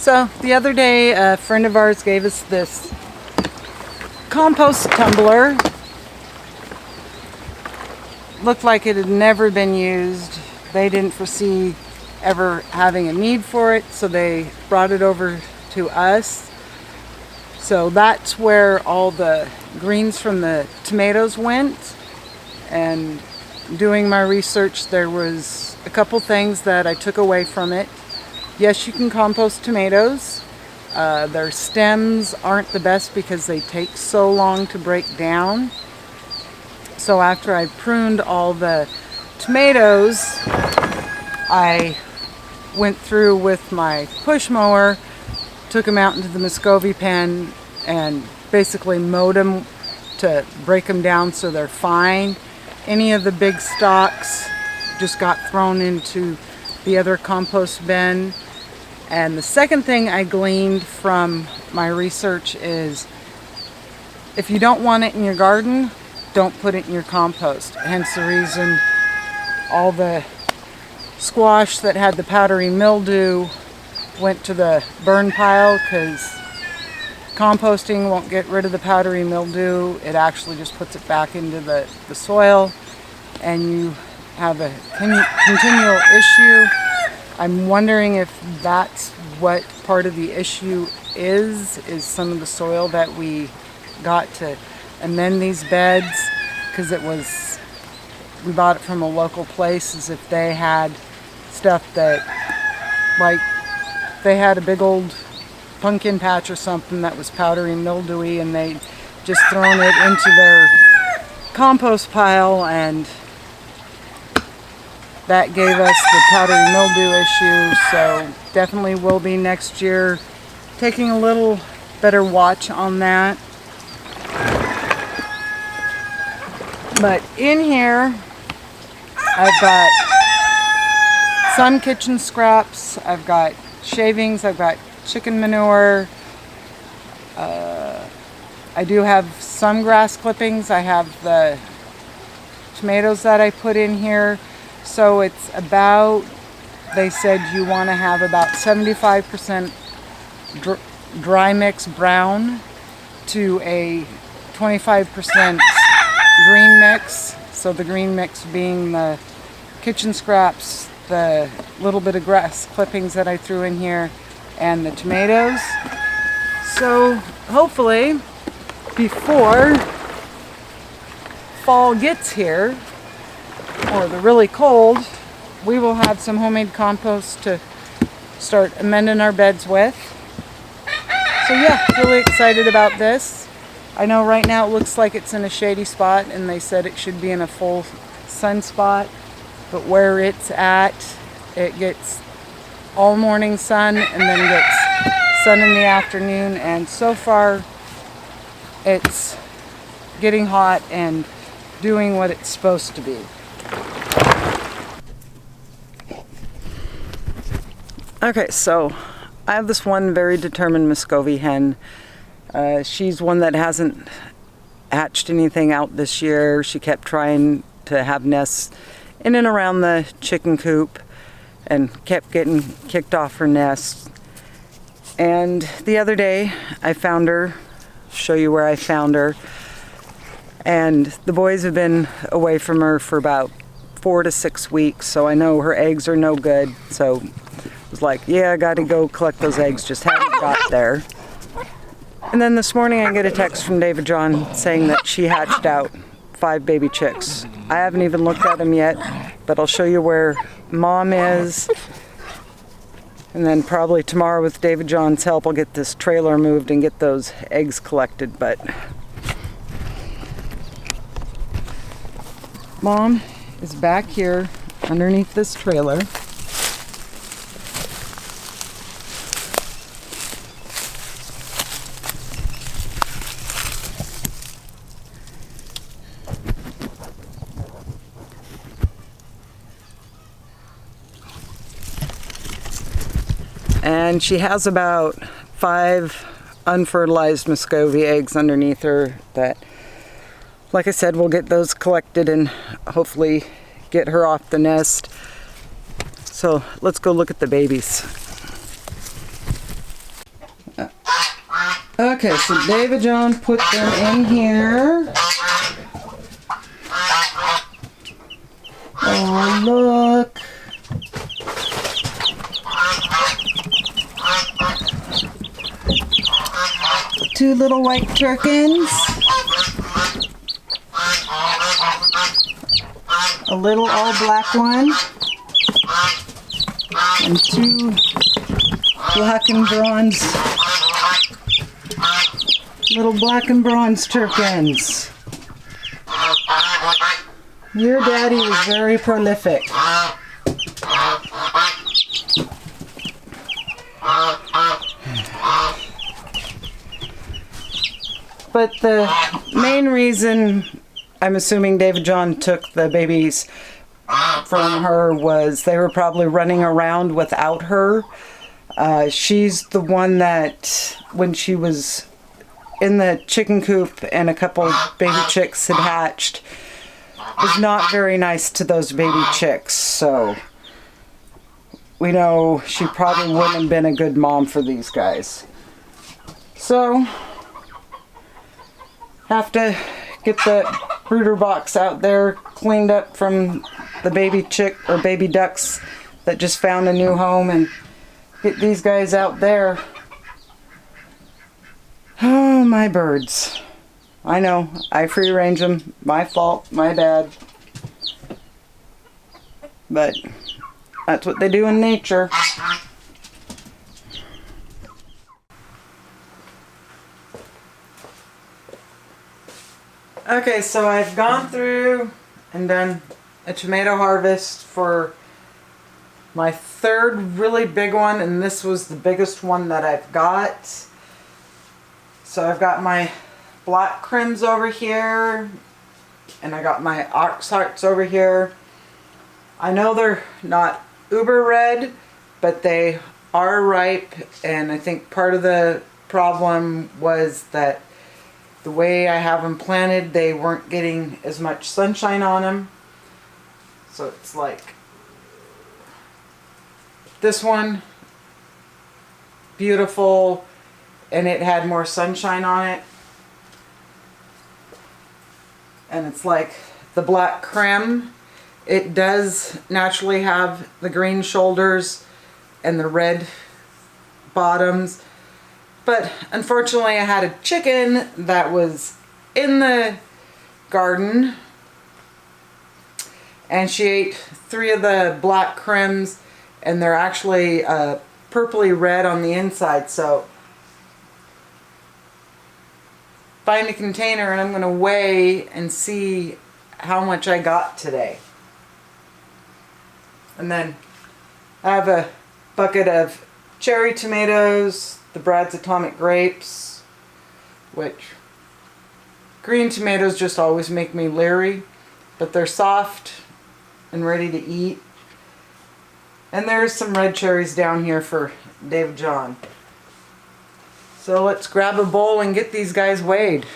So the other day, a friend of ours gave us this compost tumbler. Looked like it had never been used. They didn't foresee ever having a need for it, so they brought it over to us. So that's where all the greens from the tomatoes went. And doing my research, there was a couple things that I took away from it. Yes, you can compost tomatoes. Their stems aren't the best because they take so long to break down. So after I pruned all the tomatoes, I went through with my push mower, took them out into the Muscovy pen, and basically mowed them to break them down so they're fine. Any of the big stalks just got thrown into the other compost bin. And the second thing I gleaned from my research is if you don't want it in your garden, don't put it in your compost. Hence the reason all the squash that had the powdery mildew went to the burn pile, because composting won't get rid of the powdery mildew. It actually just puts it back into the soil, and you have a continual issue. I'm wondering if that's what part of the issue is some of the soil that we got to amend these beds, because we bought it from a local place, as if they had stuff that, like, they had a big old pumpkin patch or something that was powdery mildewy, and they just thrown it into their compost pile, and that gave us the powdery mildew issue. So definitely will be next year taking a little better watch on that. But in here I've got some kitchen scraps, I've got shavings, I've got chicken manure, I do have some grass clippings, I have the tomatoes that I put in here. So it's about, they said you want to have about 75% dry mix brown to a 25% green mix. So the green mix being the kitchen scraps, the little bit of grass clippings that I threw in here, and the tomatoes. So hopefully before fall gets here, or the really cold, we will have some homemade compost to start amending our beds with. So yeah, really excited about this. I know right now it looks like it's in a shady spot, and they said it should be in a full sun spot, but where it's at, it gets all morning sun and then gets sun in the afternoon, and so far it's getting hot and doing what it's supposed to be. Okay, so I have this one very determined Muscovy hen. She's one that hasn't hatched anything out this year. She kept trying to have nests in and around the chicken coop and kept getting kicked off her nest. And the other day I found her, show you where I found her. And the boys have been away from her for about 4 to 6 weeks, so I know her eggs are no good. So I was like, yeah, I gotta go collect those eggs, just haven't got there. And then this morning I get a text from David John saying that she hatched out 5 baby chicks. I haven't even looked at them yet, but I'll show you where mom is. And then probably tomorrow with David John's help, I'll get this trailer moved and get those eggs collected. But mom is back here underneath this trailer. And she has about 5 unfertilized Muscovy eggs underneath her that, like I said, we'll get those collected and hopefully get her off the nest. So let's go look at the babies. Okay, so David John put them in here. Oh, look. Two little white Turkins. A little all black one. And two black and bronze. Little black and bronze Turkins. Your daddy was very prolific. But the main reason I'm assuming David John took the babies from her was they were probably running around without her. She's the one that when she was in the chicken coop and a couple baby chicks had hatched, was not very nice to those baby chicks. So we know she probably wouldn't have been a good mom for these guys. So have to get the brooder box out there cleaned up from the baby chick or baby ducks that just found a new home and get these guys out there. Oh, my birds. I know, I free range them. My fault, my bad. But that's what they do in nature. Okay, so I've gone through and done a tomato harvest for my third really big one, and this was the biggest one that I've got. So I've got my black crims over here, and I got my ox hearts over here. I know they're not uber red, but they are ripe, and I think part of the problem was that the way I have them planted, they weren't getting as much sunshine on them. So it's like this one, beautiful, and it had more sunshine on it. And it's like the black creme. It does naturally have the green shoulders and the red bottoms. But unfortunately I had a chicken that was in the garden and she ate 3 of the black crims, and they're actually purpley red on the inside. So find a container and I'm going to weigh and see how much I got today. And then I have a bucket of cherry tomatoes, the Brad's Atomic grapes, which green tomatoes just always make me leery, but they're soft and ready to eat. And there's some red cherries down here for David John. So let's grab a bowl and get these guys weighed.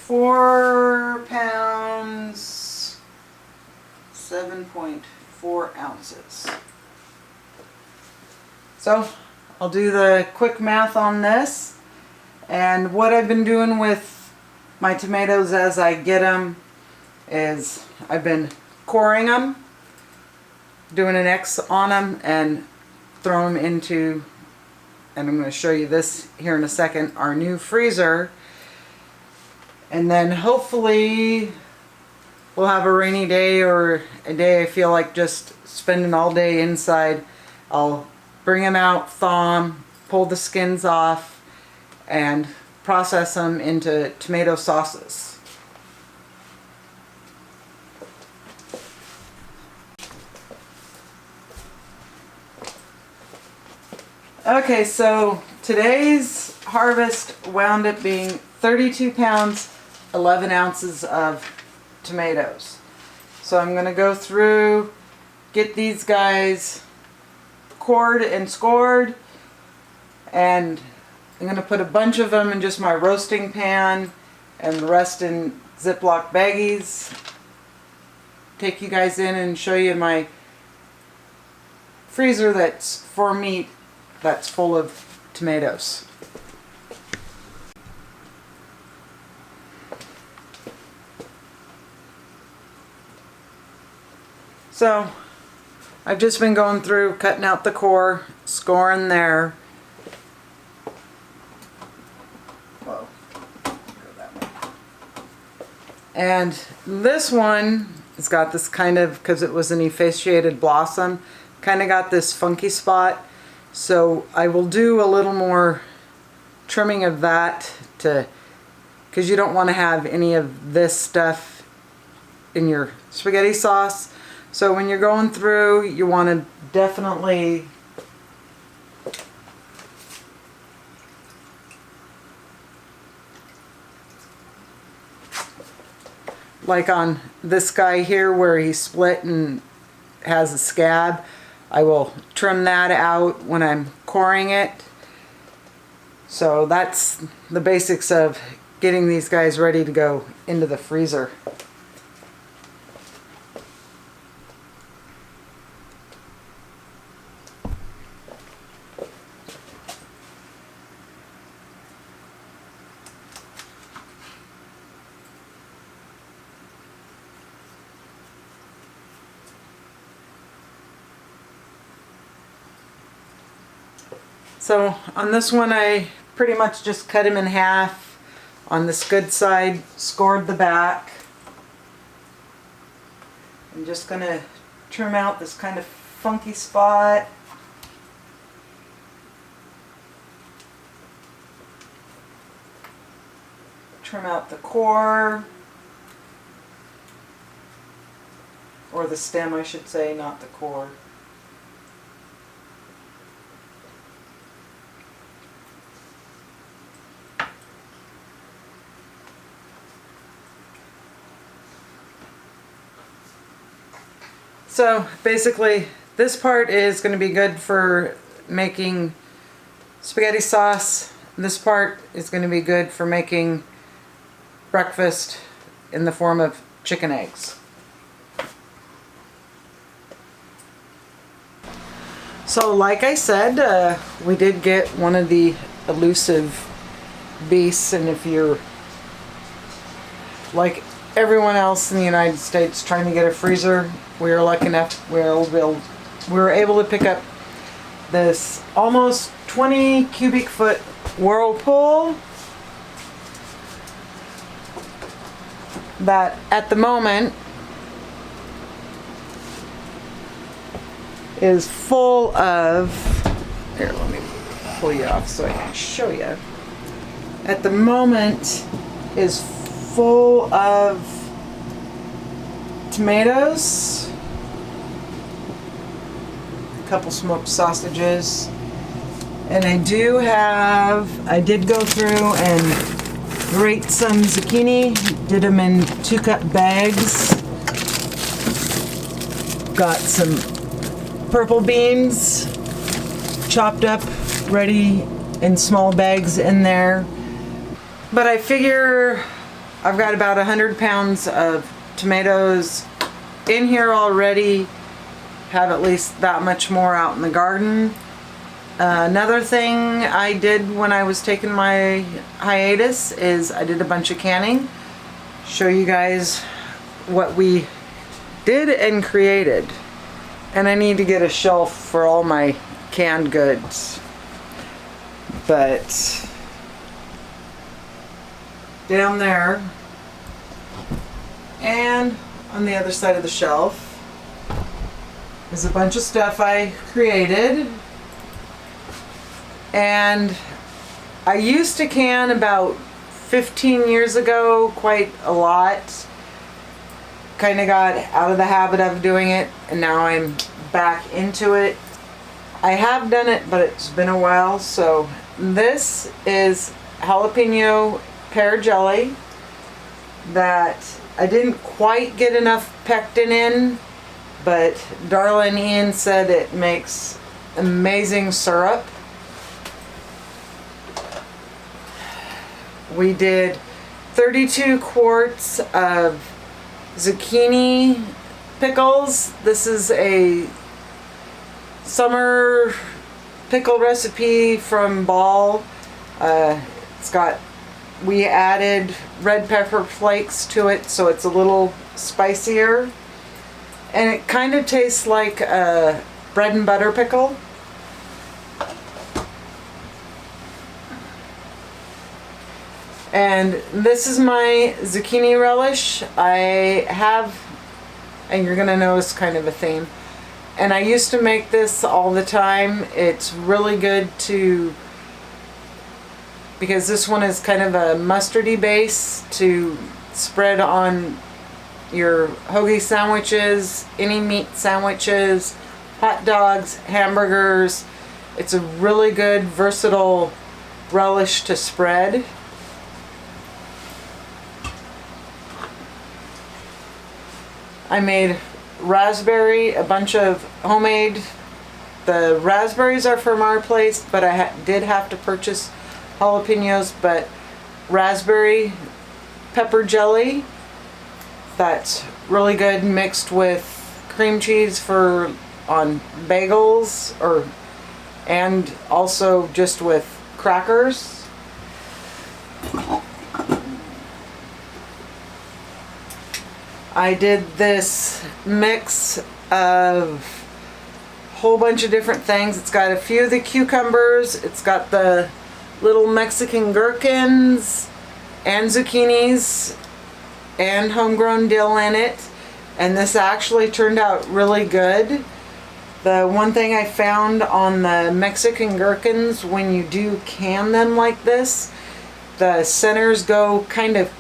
£4, 7.4 ounces. So I'll do the quick math on this. And what I've been doing with my tomatoes as I get them is I've been coring them, doing an X on them, and throwing them into, and I'm going to show you this here in a second, our new freezer. And then hopefully we'll have a rainy day or a day I feel like just spending all day inside. I'll bring them out, thaw them, pull the skins off, and process them into tomato sauces. Okay, so today's harvest wound up being 32 pounds, 11 ounces of tomatoes. So I'm going to go through, get these guys cored and scored, and I'm going to put a bunch of them in just my roasting pan and the rest in Ziploc baggies. Take you guys in and show you my freezer that's for meat, that's full of tomatoes. So I've just been going through, cutting out the core, scoring there. Whoa. Go that way. And this one has got this kind of, because it was an emaciated blossom, kind of got this funky spot. So I will do a little more trimming of that to, because you don't want to have any of this stuff in your spaghetti sauce. So when you're going through, you want to definitely like on this guy here where he split and has a scab, I will trim that out when I'm coring it. So that's the basics of getting these guys ready to go into the freezer. So on this one I pretty much just cut him in half. On this good side, scored the back. I'm just going to trim out this kind of funky spot. Trim out the core. Or the stem, I should say, not the core. So basically this part is going to be good for making spaghetti sauce. This part is going to be good for making breakfast in the form of chicken eggs. So like I said, we did get one of the Elusive Beasts, and if you're like everyone else in the United States trying to get a freezer, we were lucky enough, we were able to pick up this almost 20 cubic foot Whirlpool that at the moment is full of, here let me pull you off so I can show you. At the moment is full of tomatoes, a couple smoked sausages, and I did go through and grate some zucchini, did them in 2-cup bags, got some purple beans chopped up ready in small bags in there. But I figure I've got about 100 pounds of tomatoes in here already, have at least that much more out in the garden. Another thing I did when I was taking my hiatus is I did a bunch of canning. Show you guys what we did and created. And I need to get a shelf for all my canned goods. But down there and on the other side of the shelf is a bunch of stuff I created, and I used to can about 15 years ago, quite a lot. Kind of got out of the habit of doing it, and now I'm back into it. I have done it, but it's been a while. So this is jalapeno pear jelly that I didn't quite get enough pectin in, but Darla and Ian said it makes amazing syrup. We did 32 quarts of zucchini pickles. This is a summer pickle recipe from Ball. We added red pepper flakes to it, so it's a little spicier. And it kind of tastes like a bread and butter pickle. And this is my zucchini relish. I have, and you're gonna notice kind of a theme, and I used to make this all the time. It's really good because this one is kind of a mustardy base to spread on your hoagie sandwiches, any meat sandwiches, hot dogs, hamburgers. It's a really good versatile relish to spread. I made raspberry, a bunch of homemade. The raspberries are from our place, but I did have to purchase jalapenos. But raspberry pepper jelly, that's really good mixed with cream cheese on bagels, and also just with crackers. I did this mix of a whole bunch of different things. It's got a few of the cucumbers, it's got the little Mexican gherkins and zucchinis and homegrown dill in it, and this actually turned out really good. The one thing I found on the Mexican gherkins, when you do can them like this, the centers go kind of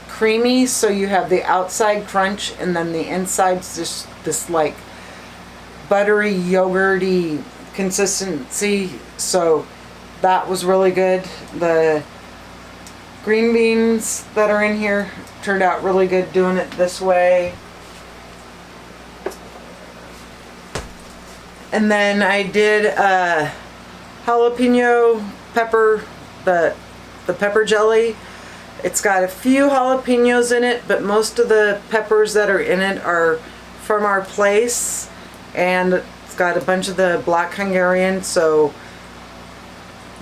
creamy, so you have the outside crunch and then the inside's just this like buttery yogurty consistency. So that was really good. The green beans that are in here turned out really good doing it this way. And then I did jalapeno pepper, the pepper jelly. It's got a few jalapenos in it, but most of the peppers that are in it are from our place, and it's got a bunch of the black Hungarian, so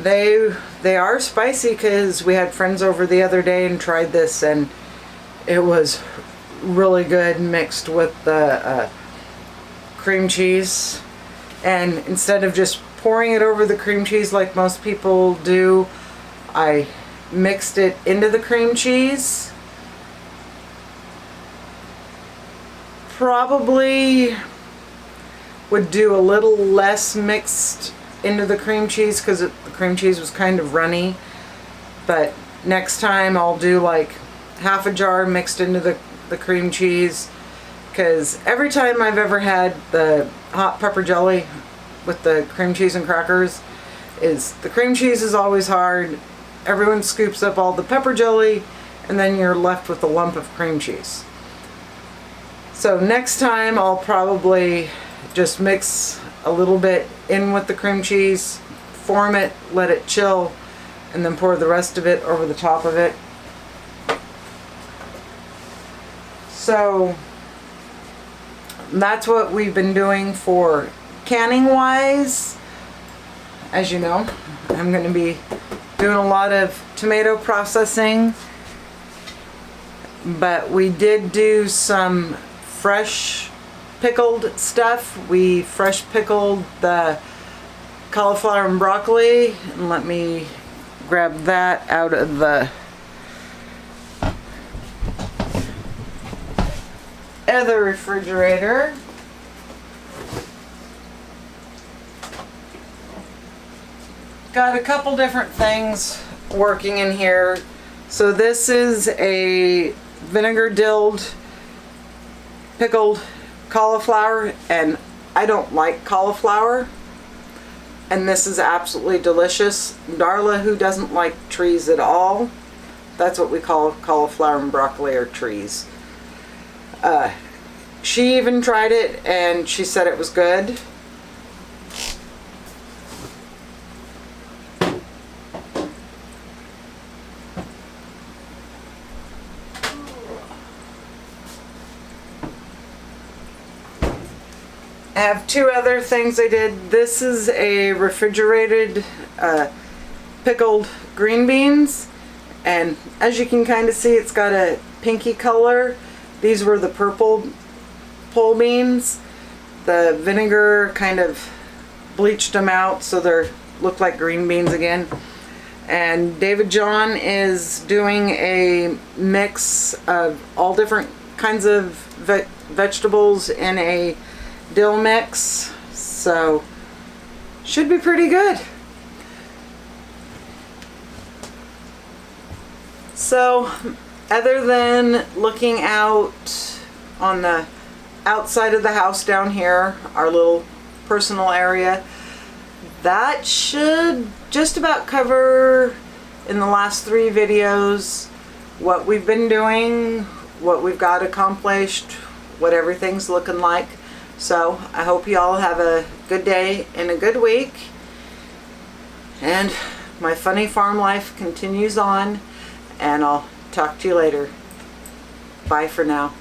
they are spicy, because we had friends over the other day and tried this, and it was really good mixed with the cream cheese. And instead of just pouring it over the cream cheese like most people do, I mixed it into the cream cheese. Probably would do a little less mixed into the cream cheese, because the cream cheese was kind of runny. But next time I'll do like half a jar mixed into the cream cheese, because every time I've ever had the hot pepper jelly with the cream cheese and crackers, the cream cheese is always hard. Everyone scoops up all the pepper jelly, and then you're left with a lump of cream cheese. So next time I'll probably just mix a little bit in with the cream cheese, form it, let it chill, and then pour the rest of it over the top of it. So that's what we've been doing for canning wise. As you know, I'm going to be doing a lot of tomato processing, but we did do some fresh pickled stuff. We fresh pickled the cauliflower and broccoli, and let me grab that out of the other refrigerator. got a couple different things working in here. So this is a vinegar dilled pickled cauliflower, and I don't like cauliflower, and this is absolutely delicious. Darla, who doesn't like trees at all, that's what we call cauliflower and broccoli, or trees. She even tried it and she said it was good. I have two other things I did. This is a refrigerated pickled green beans, and as you can kind of see, it's got a pinky color. These were the purple pole beans. The vinegar kind of bleached them out so they look like green beans again. And David John is doing a mix of all different kinds of vegetables in a dill mix, so should be pretty good. So other than looking out on the outside of the house down here, our little personal area, that should just about cover in the last 3 videos what we've been doing, what we've got accomplished, what everything's looking like. So I hope you all have a good day and a good week, and my funny farm life continues on, and I'll talk to you later. Bye for now.